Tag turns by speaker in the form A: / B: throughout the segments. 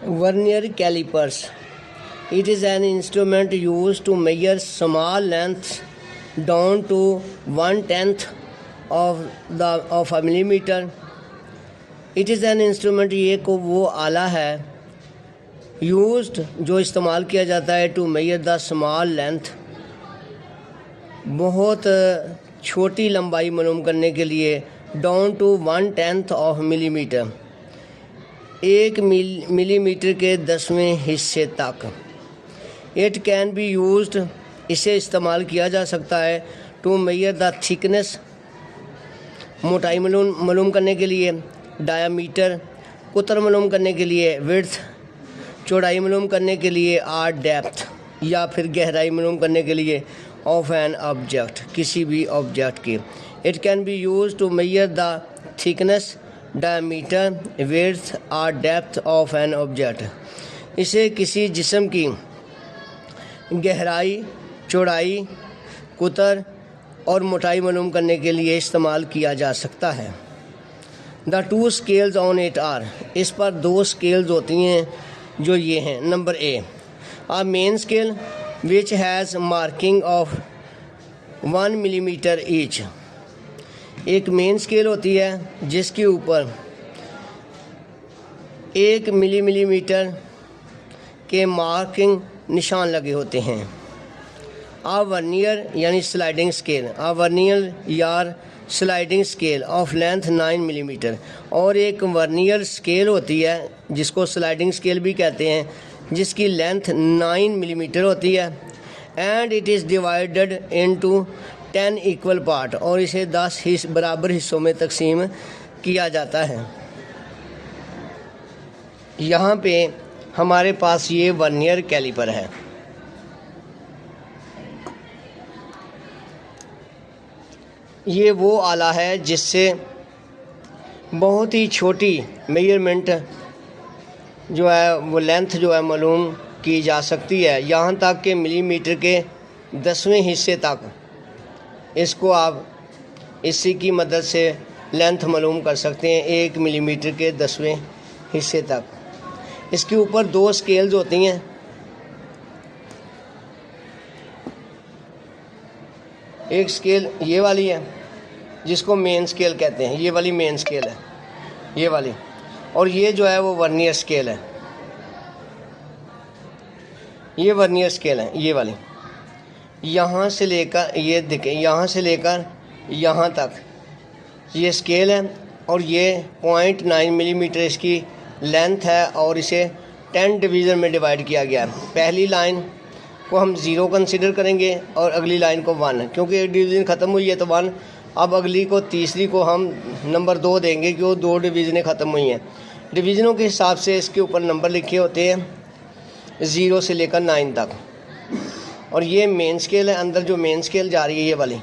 A: Vernier calipers. It is an instrument used to measure small lengths down to 1/10 of a millimeter. It is an instrument, ये को वो आला है used जो इस्तेमाल किया जाता है to measure the small length, बहुत छोटी लंबाई मालूम करने के लिए, down to 1/10 of millimeter, 1 millimetre के 10वें हिस्से तक. It can be used, इसे इस्तेमाल किया जा सकता है to measure the thickness, मोटाई मालूम करने के लिए, diameter, कुतर मालूम करने के लिए, width, चौड़ाई मालूम करने के लिए, और डेप्थ या फिर गहराई मालूम करने के लिए of an object, किसी भी ऑब्जेक्ट की. It can be used to measure the thickness, diameter, width or depth of an object. इसे किसी जिस्म की गहराई, चौड़ाई, कुतर और मोटाई मालूम करने के लिए इस्तेमाल किया जा सकता है. The two scales on it are, इस पर 2 स्केल्स होती हैं जो ये हैं. Number A, a main scale which has marking of 1 millimetre each. एक मेन स्केल होती है जिसके ऊपर 1 मिलीमीटर के मार्किंग निशान लगे होते हैं. आ वर्नियर यानी स्लाइडिंग स्केल, आ वर्नियर यार sliding scale of length 9 millimetre. और एक वर्नियर स्केल होती है जिसको स्लाइडिंग स्केल भी कहते हैं, जिसकी लेंथ 9 मिलीमीटर होती है. And it is divided into 10 equal part, और इसे 10 बराबर हिस्सों में तकसीम किया जाता है. यहाँ पे हमारे पास ये वर्नियर कैलिपर है. ये वो आला है जिससे बहुत ही छोटी मेजरमेंट जो है वो लेंथ जो है मालूम की जा सकती है, यहाँ तक कि मिलीमीटर के 10वें हिस्से तक इसको आप इसी की मदद से लेंथ मालूम कर सकते हैं, 1 मिलीमीटर के 10वें हिस्से तक. इसके ऊपर 2 स्केल्स होती हैं. एक स्केल ये वाली है जिसको मेन स्केल कहते हैं, ये वाली मेन स्केल है, ये वाली. और ये जो है वो वर्नियर स्केल है, ये वर्नियर स्केल है, ये वाली. यहाँ से लेकर ये देखें, यहाँ से लेकर यहाँ तक ये स्केल है, और ये 0.9 मिलीमीटर इसकी लेंथ है, और इसे 10 डिवीज़न में डिवाइड किया गया है. पहली लाइन को हम 0 कंसिडर करेंगे और अगली लाइन को 1, क्योंकि एक डिवीज़न ख़त्म हुई है तो 1. अब अगली को, तीसरी को हम नंबर 2 देंगे कि वो 2 डिवीज़नें ख़त्म हुई हैं. डिवीज़नों के हिसाब से इसके ऊपर नंबर लिखे होते हैं 0 से लेकर 9 तक. और ये मेन स्केल है, अंदर जो मेन स्केल जा रही है ये वाली,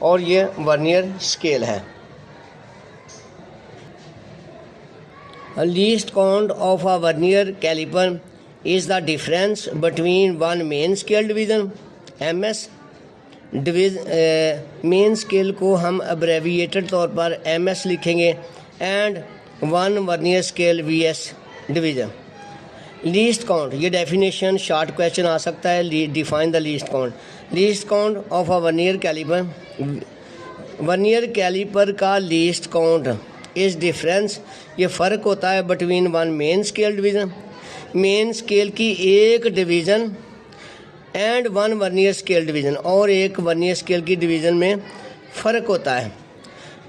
A: और ये वर्नियर स्केल है. Least count of a vernier caliper is the difference between one main scale division MS. Main scale को हम अब्रेविएटेड तौर पर MS लिखेंगे, and 1 vernier scale VS division. Least count, ये डेफिनेशन शॉर्ट क्वेश्चन आ सकता है. Define the least count. Least count of a vernier caliper, vernier caliper का लीस्ट काउंट इस डिफरेंस, ये फ़र्क होता है between 1 main scale division, main scale की एक division, and 1 vernier scale division, और एक वर्नियर स्केल की डिवीज़न में फ़र्क होता है.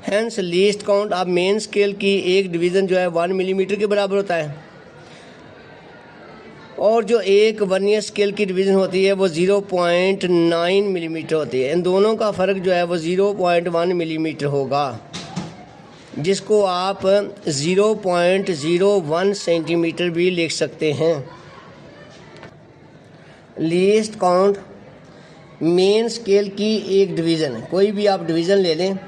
A: हैंस लीस्ट काउंट, अब मेन स्केल की एक डिवीज़न जो है 1 मिलीमीटर के बराबर होता है, और जो एक वर्नियर स्केल की डिवीज़न होती है वो 0.9 मिलीमीटर होती है. इन दोनों का फ़र्क जो है वो 0.1 मिलीमीटर होगा, जिसको आप 0.01 सेंटीमीटर भी लिख सकते हैं. लीस्ट काउंट, मेन स्केल की एक डिवीज़न, कोई भी आप डिवीज़न ले लें,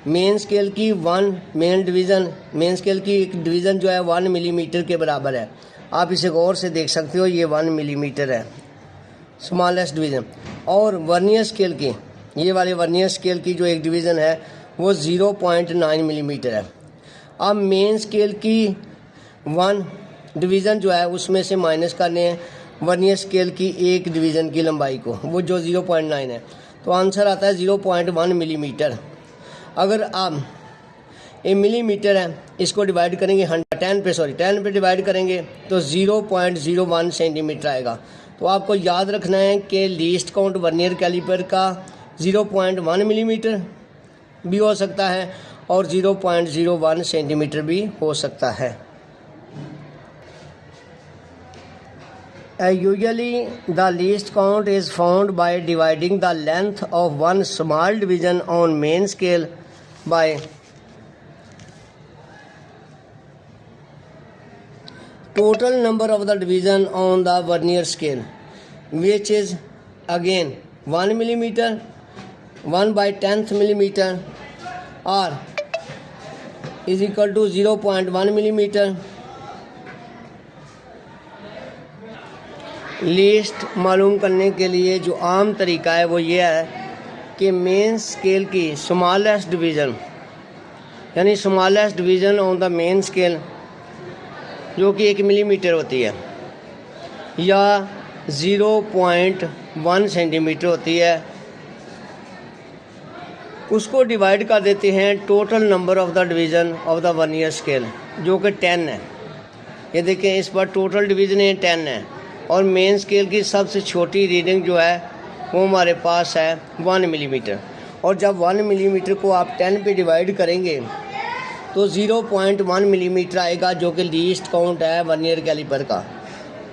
A: मेन स्केल की 1 मेन स्केल की एक डिवीज़न जो है 1 मिलीमीटर के बराबर है. आप इसे गौर से देख सकते हो, ये 1 मिलीमीटर है स्मॉलेस्ट डिवीज़न. और वर्नियर स्केल की, ये वाले वर्नियर स्केल की जो एक डिवीज़न है वो 0.9 मिलीमीटर है. अब मेन स्केल की 1 डिवीज़न जो है उसमें से माइनस करने हैं वर्नियर स्केल की एक डिवीज़न की लंबाई को, वो जो 0.9 है। तो आंसर आता है 0.1 मिलीमीटर। अगर आप ये मिलीमीटर है, इसको डिवाइड करेंगे 10 पे डिवाइड करेंगे तो 0.01 सेंटीमीटर आएगा। तो आपको याद रखना है कि लीस्ट काउंट वर्नियर कैलिपर का 0.1 मिलीमीटर भी हो सकता है और 0.01 सेंटीमीटर भी हो सकता है। Usually the least count is found by dividing the length of one small division on main scale by total number of the division on the vernier scale, which is again 1 millimeter, 1/10th millimeter, or is equal to 0.1 millimeter। Least मालूम करने के लिए जो आम तरीका है वो ये है कि मेन स्केल की स्मॉलेस्ट डिवीज़न, यानी smallest division on the main scale जो कि 1 मिलीमीटर होती है या 0.1 सेंटीमीटर होती है, उसको डिवाइड कर देते हैं total number of the division of the vernier scale जो कि 10 है। ये देखें, इस पर टोटल डिवीज़न 10 है और मेन स्केल की सबसे छोटी रीडिंग जो है वो हमारे पास है 1 मिलीमीटर। और जब 1 मिलीमीटर को आप 10 पे डिवाइड करेंगे तो 0.1 मिलीमीटर आएगा जो कि लीस्ट काउंट है वर्नियर कैलिपर का।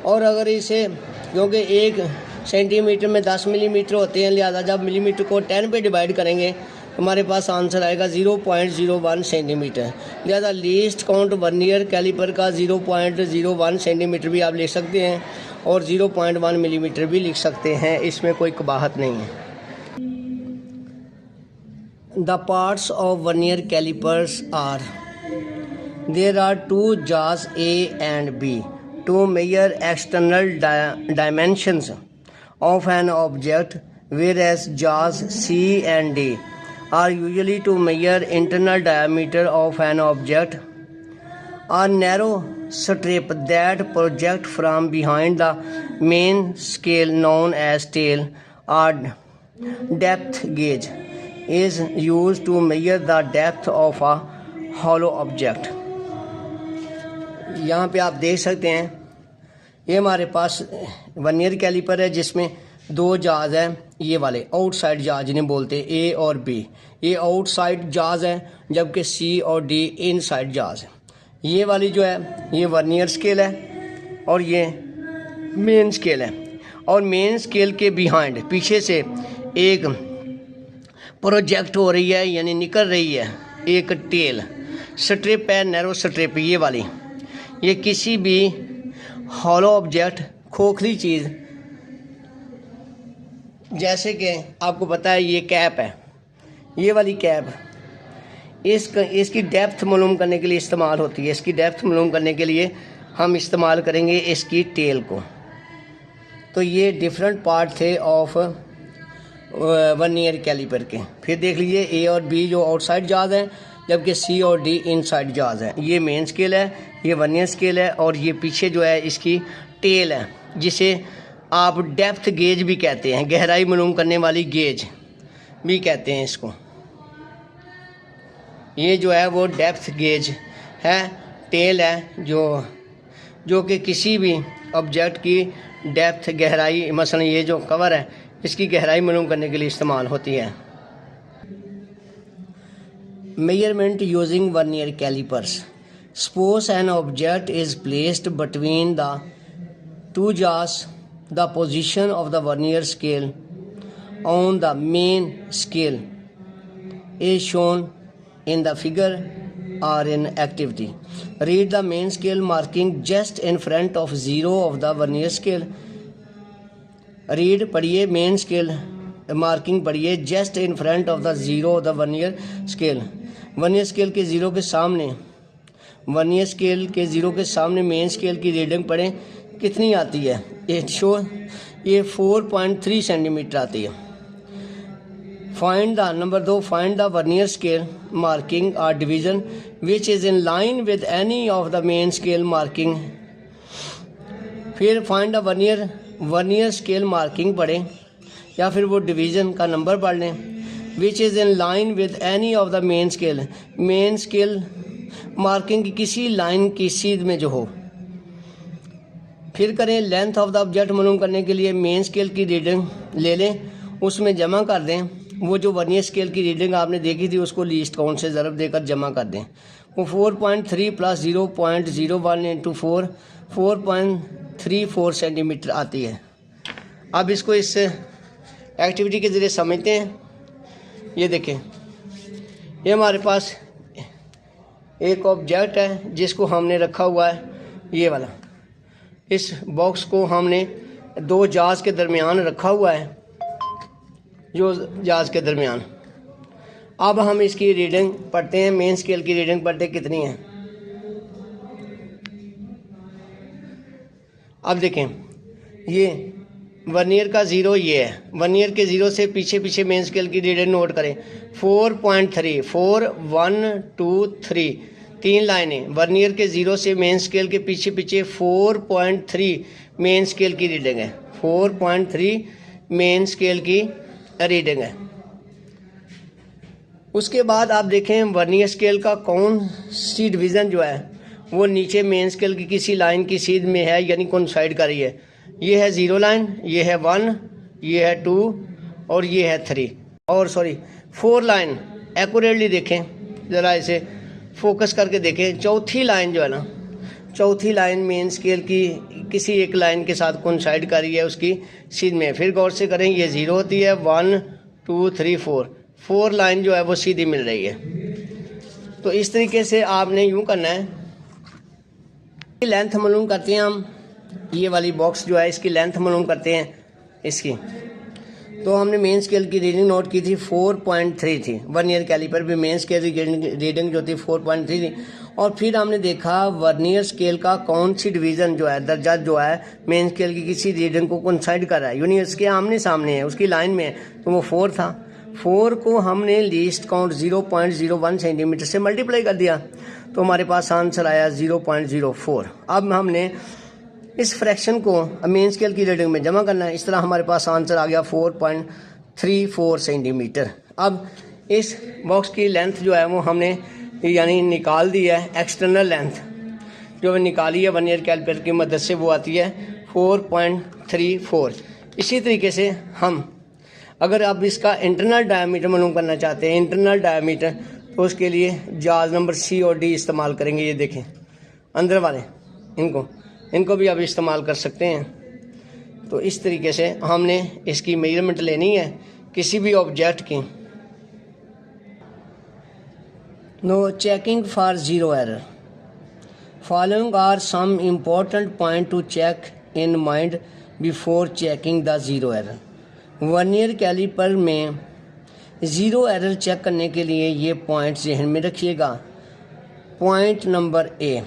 A: और अगर इसे, क्योंकि 1 सेंटीमीटर में 10 मिलीमीटर होते हैं, लिहाजा जब मिलीमीटर को 10 पे डिवाइड करेंगे हमारे पास आंसर आएगा 0.01 सेंटीमीटर। लिहाजा लीस्ट काउंट वर्नियर कैलिपर का 0.01 सेंटीमीटर भी आप लिख सकते हैं और 0.1 मिलीमीटर भी लिख सकते हैं, इसमें कोई कबाहत नहीं है। The parts of vernier calipers are, there are 2 jaws A and B to measure external dimensions of an object, whereas jaws C and D are usually to measure internal diameter of an object. A narrow strip that projects from behind the main scale, known as tail or depth gauge, is used to measure the depth of a hollow object. यहाँ पे आप देख सकते हैं, ये हमारे पास vernier caliper है जिसमें 2 जाज हैं, ये वाले आउटसाइड जाज जिन्हें बोलते हैं A और B। ये आउटसाइड जाज हैं जबकि C और D इनसाइड जाज हैं। ये वाली जो है ये वर्नियर स्केल है और ये मेन स्केल है। और मेन स्केल के बिहाइंड, पीछे से एक प्रोजेक्ट हो रही है यानी निकल रही है एक टेल स्ट्रिप है, नैरो स्ट्रिप ये वाली। ये किसी भी हॉलो ऑब्जेक्ट, खोखली चीज़, जैसे कि आपको पता है ये कैप है, ये वाली कैप इसकी डेप्थ मालूम करने के लिए इस्तेमाल होती है। इसकी डेप्थ मालूम करने के लिए हम इस्तेमाल करेंगे इसकी टेल को। तो ये डिफरेंट पार्ट थे ऑफ वर्नियर कैलिपर के। फिर देख लीजिए A और B जो आउटसाइड जाज हैं जबकि C और D इनसाइड जाज हैं। ये मेन स्केल है, ये वर्नियर स्केल है और ये पीछे जो है इसकी टेल है जिसे आप डेप्थ गेज भी कहते हैं, गहराई मालूम करने वाली गेज भी कहते हैं इसको। ये जो है वो डेप्थ गेज है, टेल है जो कि किसी भी ऑब्जेक्ट की डेप्थ, गहराई, मसलन ये जो कवर है इसकी गहराई मालूम करने के लिए इस्तेमाल होती है। Measurement using vernier calipers. Suppose an object is placed between the 2 jaws. The position of the vernier scale on the main scale is shown in the figure or in activity. Read the main scale marking just in front of 0 of the vernier scale. Read, पढ़िए, main scale marking पढ़िए just in front of the 0 of the vernier scale. Vernier scale के 0 के सामने, vernier scale के 0 के सामने main scale की reading पढ़ें कितनी आती है। ये 4.3 सेंटीमीटर आती है। Find the, number 2, find the vernier scale marking और division which is in line with any of the main scale marking फिर find a vernier scale marking पढ़ें या फिर वो डिवीज़न का नंबर पढ़ लें। Which is in line with any of the main scale marking की किसी लाइन की सीध में जो हो। फिर करें लेंथ ऑफ द ऑब्जेक्ट मालूम करने के लिए मेन स्केल की रीडिंग ले लें, उसमें जमा कर दें। वो जो वर्नियर स्केल की रीडिंग आपने देखी थी उसको लीस्ट काउंट से ज़रब देकर जमा कर दें। वो 4.3 प्लस 0.01 इंटू 4.34 सेंटीमीटर आती है। अब इसको इस एक्टिविटी के ज़रिए समझते हैं। ये देखें, ये हमारे पास एक ऑब्जेक्ट है जिसको हमने रखा हुआ है, ये वाला। इस बॉक्स को हमने दो जहाज़ के दरमियान रखा हुआ है, जो जहाज़ के दरमियान। अब हम इसकी रीडिंग पढ़ते हैं, मेन स्केल की रीडिंग पढ़ते हैं कितनी है। अब देखें, ये वर्नियर का ज़ीरो ये है, वर्नियर के ज़ीरो से पीछे पीछे मेन स्केल की रीडिंग नोट करें। 4.3 4 1 2 3 तीन लाइनें। वर्नियर के ज़ीरो से मेन स्केल के पीछे पीछे 4.3 मेन स्केल की रीडिंग है, 4.3 मेन स्केल की रीडिंग है। उसके बाद आप देखें वर्नियर स्केल का कौन सी डिवीज़न जो है वो नीचे मेन स्केल की किसी लाइन की सीध में है, यानी कौन साइड कर रही है। ये है 0 लाइन, ये है 1, ये है 2 और ये है 3 और 4 लाइन। एक्यूरेटली देखें, ज़रा इसे फोकस करके देखें। चौथी लाइन जो है ना, चौथी लाइन मेन स्केल की किसी एक लाइन के साथ कोइंसाइड कर रही है उसकी सीध में। फिर गौर से करें, ये 0 होती है, 1 2 3 4 लाइन जो है वो सीधी मिल रही है। तो इस तरीके से आपने यूँ करना है। लेंथ मालूम करते हैं हम, ये वाली बॉक्स जो है इसकी लेंथ मालूम करते हैं इसकी। तो हमने मेन स्केल की रीडिंग नोट की थी, 4.3 थी। वर्नियर कैलिपर भी मेन स्केल की रीडिंग जो थी 4.3 थी। और फिर हमने देखा वर्नियर स्केल का कौन सी डिवीज़न जो है, दर्जा जो है मेन स्केल की किसी रीडिंग को कोइंसाइड कर रहा है, यानी उसके आमने सामने है, उसकी लाइन में है, तो वो 4 था। 4 को हमने लीस्ट काउंट 0.01 सेंटीमीटर से मल्टीप्लाई कर दिया, तो हमारे पास आंसर आया 0.04। अब हमने इस फ्रैक्शन को मेन स्केल की रीडिंग में जमा करना है। इस तरह हमारे पास आंसर आ गया 4.34 सेंटीमीटर। अब इस बॉक्स की लेंथ जो है वो हमने यानी निकाल दी है। एक्सटर्नल लेंथ जो निकाली है वर्नियर कैलिपर की मदद से वो आती है 4.34। इसी तरीके से हम अगर आप इसका इंटरनल डायमीटर मालूम करना चाहते हैं, इंटरनल डायमीटर, तो उसके लिए जाज नंबर C और D इस्तेमाल करेंगे। ये देखें अंदर वाले, इनको भी आप इस्तेमाल कर सकते हैं। तो इस तरीके से हमने इसकी मेजरमेंट लेनी है किसी भी ऑब्जेक्ट की। No checking for zero error. Following are some important point to check in mind before checking the zero error. Vernier caliper में ज़ीरो एरर चेक करने के लिए ये पॉइंट जहन में रखिएगा। Point number A,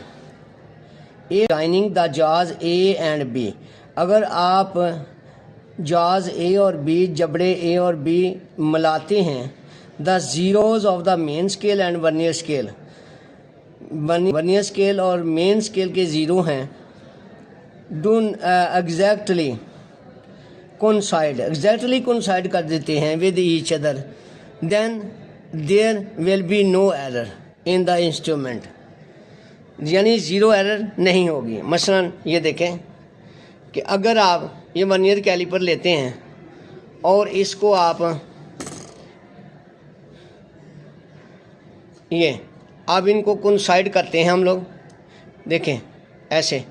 A: joining the jaws A and B। अगर आप जाज A और B, जबड़े A और B मिलाते हैं, the zeros of the main scale and vernier scale, vernier scale और मेन स्केल के ज़ीरो हैं, डू एग्जैक्टली कोइंसाइड कर देते हैं with each other, then there will be no error in the instrument, यानी ज़ीरो एरर नहीं होगी। मसलन ये देखें कि अगर आप ये वर्नियर कैलिपर लेते हैं और इसको आप अब इनको कोइंसाइड करते हैं हम लोग, देखें ऐसे,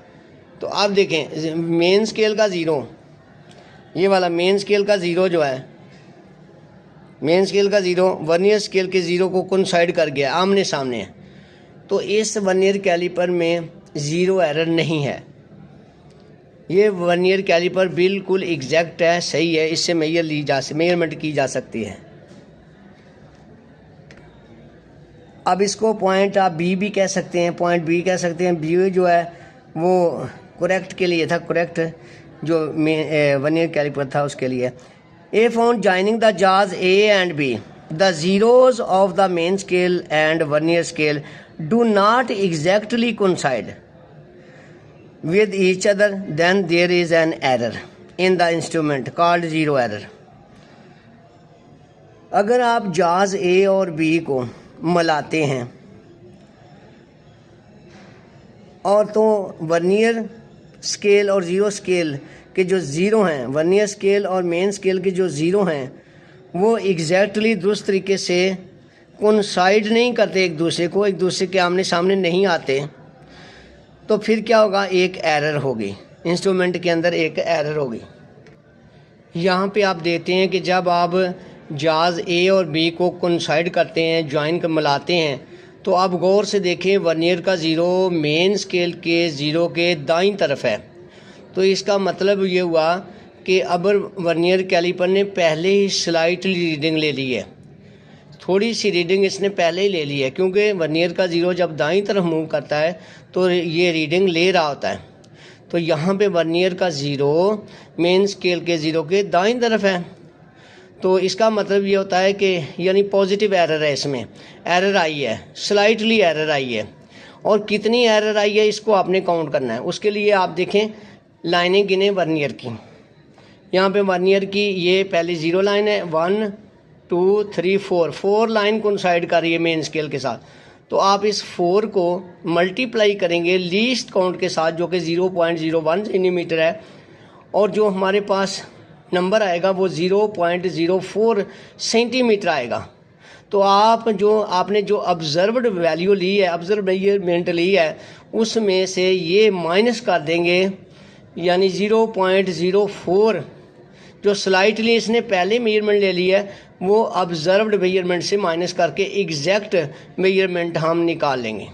A: तो आप देखें मेन स्केल का ज़ीरो, ये वाला मेन स्केल का ज़ीरो जो है, मेन स्केल का ज़ीरो वर्नियर स्केल के ज़ीरो को कोइंसाइड कर गया, आमने सामने है। तो इस वर्नियर कैलिपर में ज़ीरो एरर नहीं है। ये वर्नियर कैलिपर बिल्कुल एग्जैक्ट है, सही है, इससे मेजरमेंट की जा सकती है। अब इसको पॉइंट आप B भी कह सकते हैं, पॉइंट B कह सकते हैं। B जो है वो करेक्ट के लिए था, करेक्ट जो वर्नियर कैलिपर था उसके लिए। A found joining the jaws A and B, the zeros of the main scale and vernier scale do not exactly coincide with each other, then there is an error in the instrument called zero error. अगर आप जाज ए और B को मिलाते हैं और तो vernier scale और ज़ीरो स्केल के जो ज़ीरो हैं, वर्नियर स्केल और मेन स्केल के जो ज़ीरो हैं, वो एग्जैक्टली दुरुस्त तरीके से कोइंसाइड नहीं करते, एक दूसरे के आमने सामने नहीं आते, तो फिर क्या होगा, एक एरर होगी, इंस्ट्रूमेंट के अंदर एक एरर होगी। यहाँ पे आप देखते हैं कि जब आप जाज ए और बी को कोइंसाइड करते हैं, ज्वाइन कर मिलाते हैं, तो आप गौर से देखें वर्नियर का ज़ीरो मेन स्केल के ज़ीरो के दाईं तरफ है। तो इसका मतलब ये हुआ कि अब वर्नियर कैलिपर ने पहले ही स्लाइटली रीडिंग ले ली है, थोड़ी सी रीडिंग इसने पहले ही ले ली है, क्योंकि वर्नियर का ज़ीरो जब दाईं तरफ मूव करता है तो ये रीडिंग ले रहा होता है। तो यहाँ पे वर्नियर का ज़ीरो मेन स्केल के ज़ीरो के दाईं तरफ है, तो इसका मतलब ये होता है कि यानी पॉजिटिव एरर है, इसमें एरर आई है, स्लाइटली एरर आई है। और कितनी एरर आई है इसको आपने काउंट करना है। उसके लिए आप देखें, लाइनें गिने वर्नियर की। यहाँ पे वर्नियर की ये पहली ज़ीरो लाइन है, 1 2 3 4 लाइन कोइंसाइड कर रही है मेन स्केल के साथ। तो आप इस 4 को मल्टीप्लाई करेंगे लीस्ट काउंट के साथ, जो कि 0.01 सेंटीमीटर है, और जो हमारे पास नंबर आएगा वो 0.04 सेंटीमीटर आएगा। तो आपने जो ऑब्जर्व्ड वैल्यू ली है, ऑब्जर्व मेजरमेंट ली है, उसमें से ये माइनस कर देंगे, यानी 0.04 जो स्लाइटली इसने पहले मेजरमेंट ले ली है, वो ऑब्जर्व्ड मेजरमेंट से माइनस करके एग्जैक्ट मेजरमेंट हम निकाल लेंगे।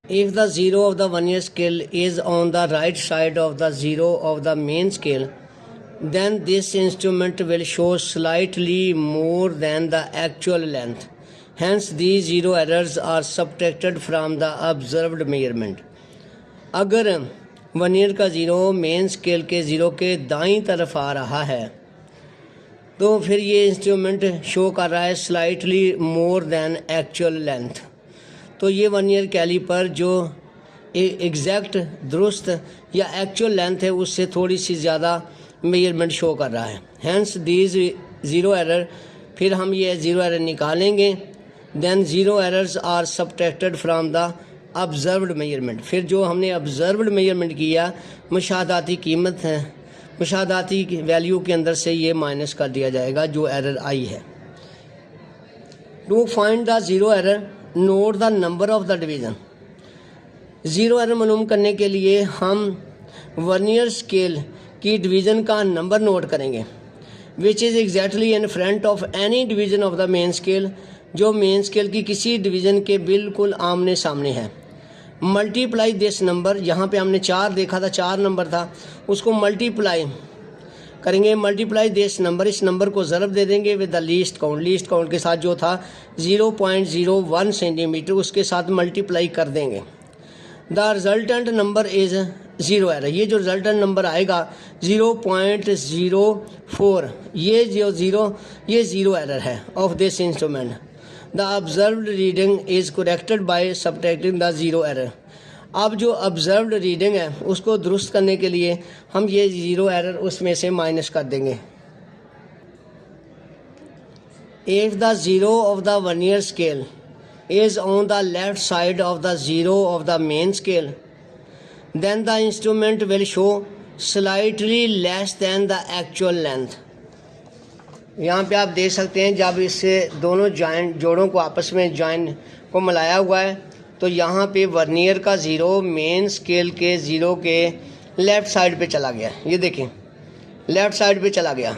A: If the zero of the vernier scale is on the right side of the zero of the main scale, then this instrument will show slightly more than the actual length. Hence these zero errors are subtracted from the observed measurement. अगर vernier का zero main scale के zero के दाईं तरफ आ रहा है, तो फिर ये इंस्ट्रूमेंट शो कर रहा है slightly more than actual length. तो ये वर्नियर कैलिपर जो एग्जैक्ट दुरुस्त या एक्चुअल लेंथ है उससे थोड़ी सी ज़्यादा मेजरमेंट शो कर रहा है। हैंस दीज ज़ीरो एरर, फिर हम ये ज़ीरो एरर निकालेंगे। Then zero errors are subtracted from the observed measurement. फिर जो हमने ऑब्जर्व्ड मेजरमेंट किया, मुशाहदाती कीमत है, मुशाहदाती वैल्यू के अंदर से ये माइनस कर दिया जाएगा जो एरर आई है। To find the zero error, note the number of the division. Zero error मालूम करने के लिए हम वर्नियर स्केल की डिवीज़न का नंबर नोट करेंगे, which is exactly in front of any division of the main scale, जो मेन स्केल की किसी डिवीज़न के बिल्कुल आमने सामने है। मल्टीप्लाई दिस नंबर, यहाँ पे हमने 4 देखा था, 4 नंबर था, उसको मल्टीप्लाई करेंगे। मल्टीप्लाई दिस नंबर, इस नंबर को ज़रब दे देंगे विद द लीस्ट काउंट के साथ जो था 0.01 सेंटीमीटर, उसके साथ मल्टीप्लाई कर देंगे। The resultant number is zero error. ये जो रिजल्टेंट नंबर आएगा 0.04, ये ज़ीरो एरर है of this instrument. The observed reading is corrected by subtracting the zero error. अब जो ऑब्जर्व्ड रीडिंग है उसको दुरुस्त करने के लिए हम ये ज़ीरो एरर उसमें से माइनस कर देंगे। If the zero of the vernier scale is on the left side of the zero of the main scale, then the instrument will show slightly less than the actual length. यहाँ पे आप देख सकते हैं, जब इससे दोनों जोड़ों को आपस में जॉइन को मिलाया हुआ है, तो यहाँ पे वर्नियर का ज़ीरो मेन स्केल के ज़ीरो के लेफ़्ट साइड पे चला गया। ये देखें, लेफ़्ट साइड पे चला गया।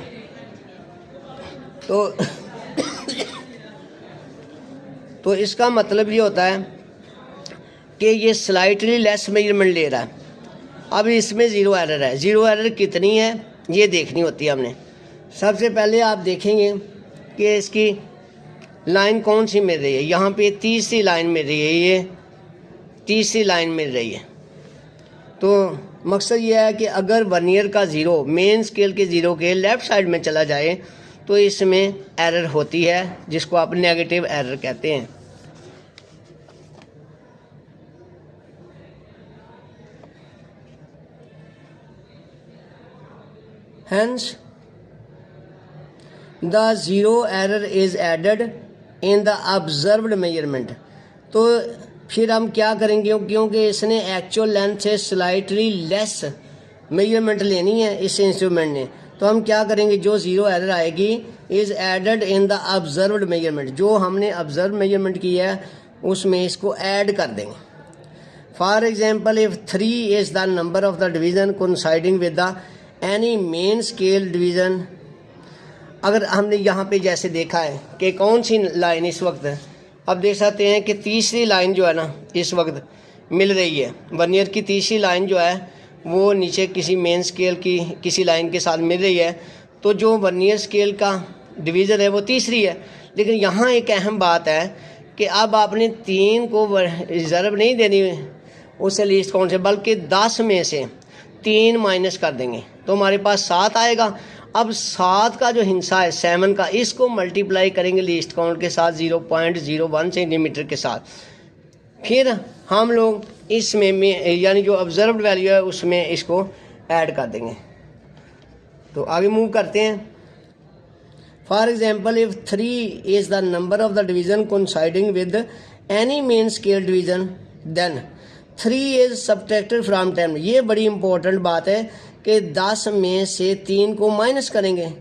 A: तो इसका मतलब ये होता है कि ये स्लाइटली लेस मेजरमेंट ले रहा है। अब इसमें ज़ीरो एरर है। ज़ीरो एरर कितनी है ये देखनी होती है हमने। सबसे पहले आप देखेंगे कि इसकी लाइन कौन सी मिल रही है। यहाँ पे तीसरी लाइन मिल रही है, ये तीसरी लाइन मिल रही है। तो मकसद ये है कि अगर वर्नियर का ज़ीरो मेन स्केल के ज़ीरो के लेफ़्ट साइड में चला जाए तो इसमें एरर होती है, जिसको आप नेगेटिव एरर कहते हैं। Hence the zero error is added in the observed measurement। तो फिर हम क्या करेंगे, क्योंकि इसने एक्चुअल लेंथ से स्लाइटली लेस मेजरमेंट लेनी है इस इंस्ट्रूमेंट ने, तो हम क्या करेंगे, जो ज़ीरो एरर आएगी is added in the observed measurement, जो हमने ऑब्जर्व मेजरमेंट किया है उसमें इसको ऐड कर देंगे। For example if 3 is the number of the division coinciding with the any main scale division. अगर हमने यहाँ पे जैसे देखा है कि कौन सी लाइन इस वक्त, अब देख सकते हैं कि तीसरी लाइन जो है ना इस वक्त मिल रही है, वर्नियर की तीसरी लाइन जो है वो नीचे किसी मेन स्केल की किसी लाइन के साथ मिल रही है, तो जो वर्नियर स्केल का डिवीज़न है वो तीसरी है। लेकिन यहाँ एक अहम बात है कि अब आपने 3 को रिजर्व नहीं देनी उससे लीस्ट काउंट से, बल्कि 10 में से 3 माइनस कर देंगे तो हमारे पास 7 आएगा। अब 7 का जो हिस्सा है 7 का, इसको मल्टीप्लाई करेंगे लीस्ट काउंट के साथ 0.01 सेंटीमीटर के साथ, फिर हम लोग इसमें यानी जो ऑब्जर्व्ड वैल्यू है उसमें इसको ऐड कर देंगे। तो आगे मूव करते हैं। For example if 3 is the number of the division coinciding with any main scale division then 3 is subtracted from 10। ये बड़ी इंपॉर्टेंट बात है कि 10 में से 3 को माइनस करेंगे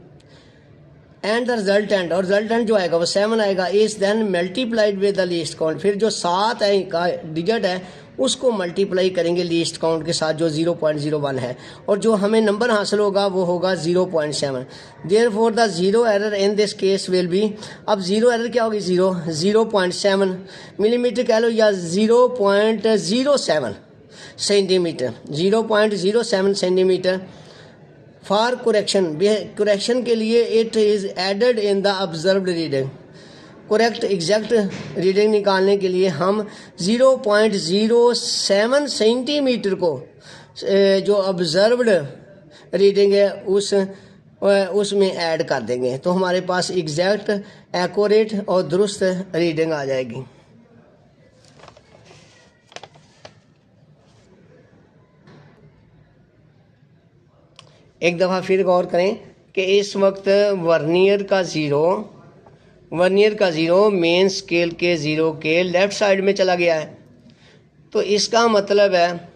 A: एंड द रिजल्टेंट, और रिजल्टेंट जो आएगा वो 7 आएगा, is then multiplied with the least count. फिर जो 7 है का डिजिट है उसको मल्टीप्लाई करेंगे लीस्ट काउंट के साथ जो 0.01 है, और जो हमें नंबर हासिल होगा वो होगा 0.7। Therefore the zero error in this case will be, अब जीरो एरर क्या होगी, 0.7 मिलीमीटर कह लो या 0.07 सेंटीमीटर, 0.07 सेंटीमीटर। फॉर करेक्शन के लिए it is added in the observed reading. Correct exact reading निकालने के लिए हम 0.07 सेंटीमीटर को जो ऑब्जर्व्ड रीडिंग है उसमें ऐड कर देंगे, तो हमारे पास एग्जैक्ट एक्यूरेट और दुरुस्त रीडिंग आ जाएगी। एक दफ़ा फिर गौर करें कि इस वक्त वर्नियर का ज़ीरो मेन स्केल के ज़ीरो के लेफ़्ट साइड में चला गया है, तो इसका मतलब है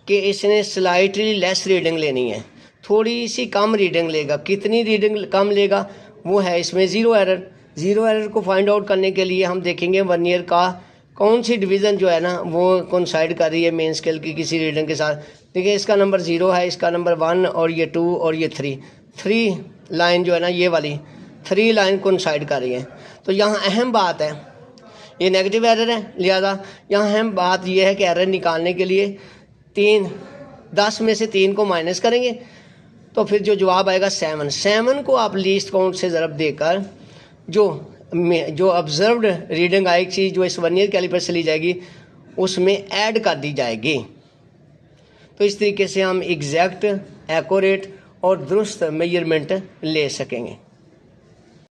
A: कि इसने स्लाइटली लेस रीडिंग लेनी है, थोड़ी सी कम रीडिंग लेगा। कितनी रीडिंग कम लेगा वो है इसमें ज़ीरो एरर को फाइंड आउट करने के लिए हम देखेंगे वर्नियर का कौन सी डिवीज़न जो है ना वो कोइंसाइड कर रही है मेन स्केल की किसी रीडिंग के साथ। देखिए इसका नंबर 0 है, इसका नंबर 1 और ये 2 और ये 3 लाइन जो है ना ये वाली 3 लाइन कोइंसाइड कर रही है। तो यहाँ अहम बात है, ये नेगेटिव एरर है, लिहाजा यहाँ अहम बात ये है कि एरर निकालने के लिए 10 में से 3 को माइनस करेंगे तो फिर जो जवाब आएगा 7 को आप लीस्ट काउंट से ज़रब देकर जो ऑब्जर्व्ड रीडिंग आएगी जो इस वर्नियर कैलिपर से ली जाएगी उसमें ऐड कर दी जाएगी। तो इस तरीके से हम एग्जैक्ट, एक्यूरेट और दुरुस्त मेजरमेंट ले सकेंगे।